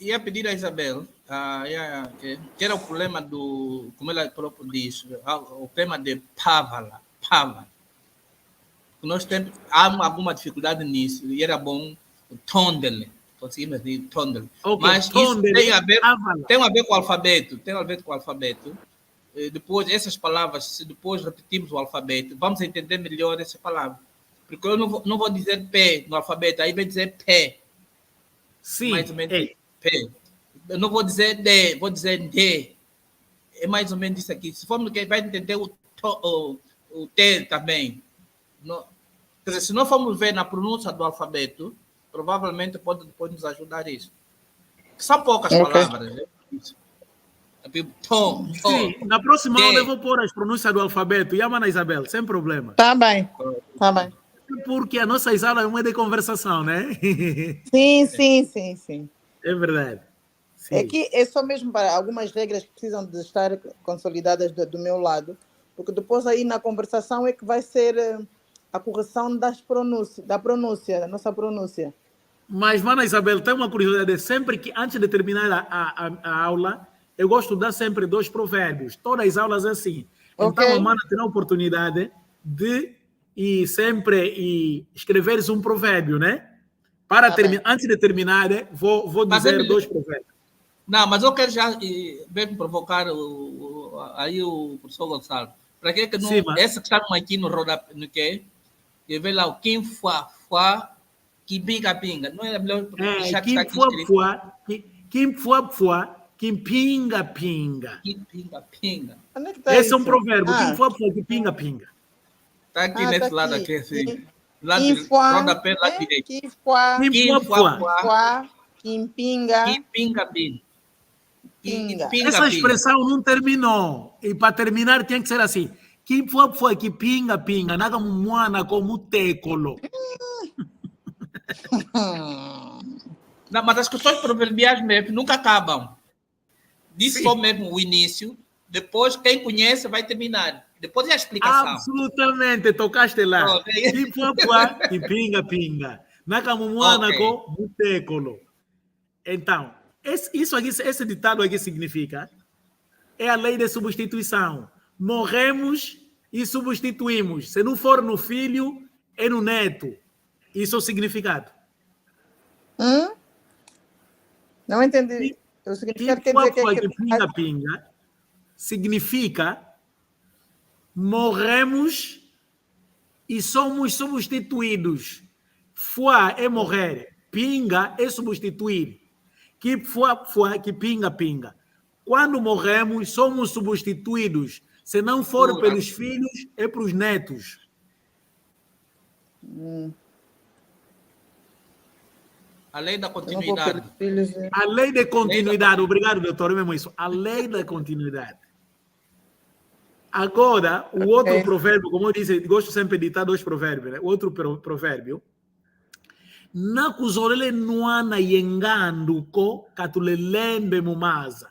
ia pedir a Isabel, que era o problema como ela própria diz, o tema de Pávala. Nós há alguma dificuldade nisso, e era bom o Tondel, conseguimos dizer Tondel. Okay, mas Tondel, isso tem a ver com o alfabeto, Depois, essas palavras, se depois repetirmos o alfabeto, vamos entender melhor essa palavra. Porque eu não vou dizer P no alfabeto, aí vai dizer P. Sim, mais ou menos P. Eu não vou dizer D, vou dizer D. É mais ou menos isso aqui. Se formos que vai entender o T também. Quer dizer, se não formos ver na pronúncia do alfabeto, provavelmente pode nos ajudar isso. São poucas palavras. Né? Sim, na próxima aula eu vou pôr as pronúncias do alfabeto. E a Mana Isabel, sem problema. Tá bem. Porque a nossa aula é uma de conversação, né? Sim. É verdade. Sim. É que é só mesmo para algumas regras que precisam de estar consolidadas do meu lado, porque depois aí na conversação é que vai ser a correção da nossa pronúncia. Mas, Mana Isabel, tem uma curiosidade. Sempre que, antes de terminar a aula, eu gosto de dar sempre 2 provérbios. Todas as aulas é assim. Okay. Então, a Mana tem a oportunidade de sempre escreveres um provérbio, né? Antes de terminar, vou dizer 2 provérbios. Não, mas eu quero já mesmo provocar aí o professor Gonçalo. Para que não... Sim, essa que está aqui no rodapé, no que vê lá o quem fuá, que pinga. Não é melhor deixar que está aqui escrito? Quem fuá, quem pinga. Que pinga. Esse é um provérbio. Quem fuá, que pinga. Está aqui nesse tá lado aqui. Assim. Lá de rodapé, lá direito. Quem fuá, quem pinga. Essa expressão não terminou. E para terminar tem que ser assim. Quem foi que pinga, nada moana como tecolo. Não, mas as questões proverbiais mesmo nunca acabam. Diz só mesmo o início, depois quem conhece vai terminar. Depois é a explicação. Absolutamente, tocaste lá. Quem foi que pinga. Nada moana como tecolo. Então, esse ditado aqui significa é a lei de substituição. Morremos e substituímos. Se não for no filho, é no neto. Isso é o significado. Não entendi. O significado quer dizer que pinga significa morremos e somos substituídos. Fuá é morrer, pinga é substituir. Que fuá, que pinga. Quando morremos, somos substituídos. Se não for pelos filhos, é para os netos. A lei da continuidade. A lei de continuidade. Obrigado, doutor. Mesmo isso. A lei da continuidade. Agora, o outro provérbio, como eu disse, gosto sempre de ditar 2 provérbios. Né? O outro provérbio. Na kuzolele nuana yenganduko katulelembe mumaza.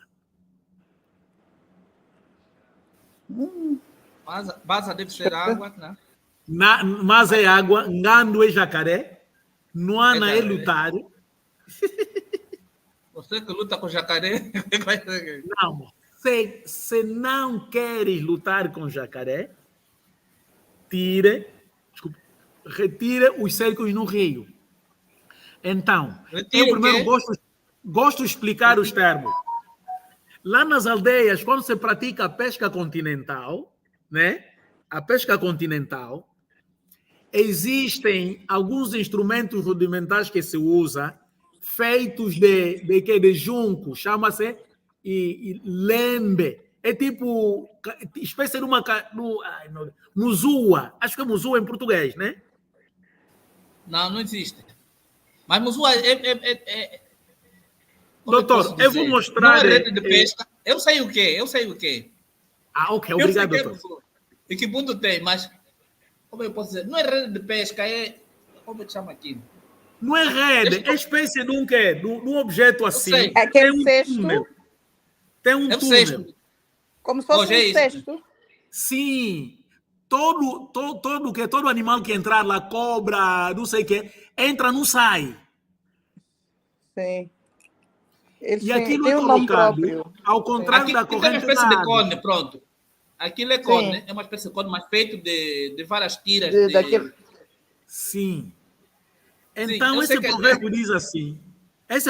Baza deve ser água, né? Mas é água, ngando é jacaré, Nuana é lutar. Você que luta com jacaré. Não, se não queres lutar com jacaré, retire os cercos no rio. Então, Retire eu primeiro o gosto de explicar os termos. Lá nas aldeias, quando se pratica a pesca continental, né? A pesca continental, existem alguns instrumentos rudimentares que se usa, feitos de junco, chama-se lembe. É tipo, espécie de uma... Muzua. Acho que é muzua em português, né? Não existe. Mas Musua Doutor, eu vou mostrar... Não é rede de pesca. Eu sei o quê. Ah, ok. Obrigado, doutor. E que mundo tem, mas... Como eu posso dizer? Não é rede de pesca, é... Como é que chama aquilo? Não é rede, é espécie de um quê? De um objeto assim. Sei. Aquele cesto. Tem um túnel. Cesto. Como se fosse um cesto. Sim. Todo animal que entrar lá, cobra, não sei o quê, entra, não sai. Sim. Ele E aquilo tem é um nome colocado, próprio. ao contrário Aqui da tem uma corrente espécie da de água. cone, pronto. Aquilo é cone, né? É uma espécie de cone, mas feito de várias tiras. Sim. Então, Sim, esse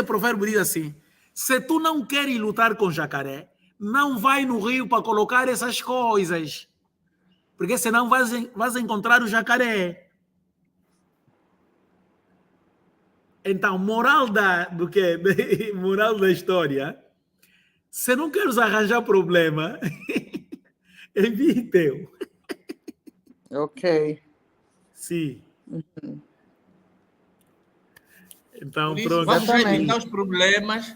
provérbio diz assim, se tu não queres lutar com jacaré, não vai no rio para colocar essas coisas. Porque senão vais encontrar o jacaré. Então, moral moral da história, se não queres arranjar problema, evite-o. Ok. Sim. Então, Por isso, pronto. vamos evitar os problemas,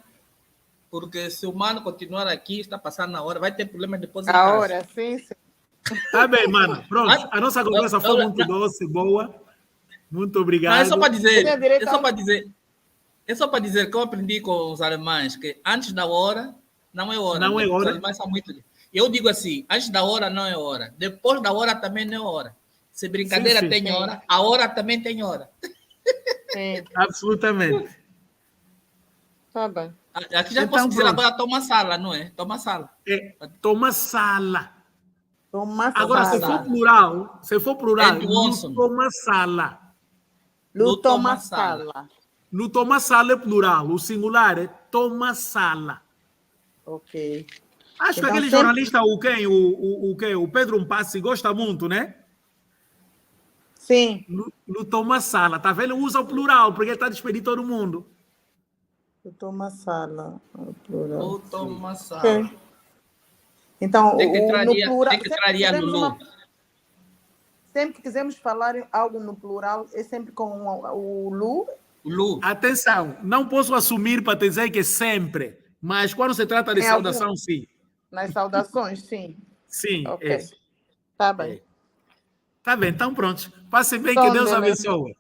porque se o humano continuar aqui, está passando na hora, vai ter problemas depois em casa. A hora, sim. Tá bem, mano. Pronto. A nossa conversa foi muito doce, boa. Muito obrigado. Não, é só para dizer que eu aprendi com os alemães que antes da hora não é hora. Não é hora. Os alemães são muito... Eu digo assim, antes da hora não é hora. Depois da hora também não é hora. Se brincadeira tem hora, a hora também tem hora. Sim. Absolutamente. Tá bem. Aqui já Então, posso dizer pronto. agora toma sala, não é? Toma sala. Toma sala. Toma Agora, sala. se for plural, Edwonson. no toma sala. No toma sala. No toma sala é plural. O singular é toma sala. Ok. Acho que aquele jornalista, o Pedro Mpassi, gosta muito, né? Sim. No toma sala. Tá vendo? Usa o plural, porque ele está despedindo todo mundo. No toma sala. Plural. Ou toma sala. Okay. Então, Tem que plural, entrar Lulu. Sempre que quisermos falar algo no plural, é sempre com o lu. Lu. Atenção, não posso assumir para dizer que sempre, mas quando se trata de saudação, sim. Nas saudações, sim. Sim, ok. Tá bem. Tá bem, então pronto. Passem bem, que Deus abençoe.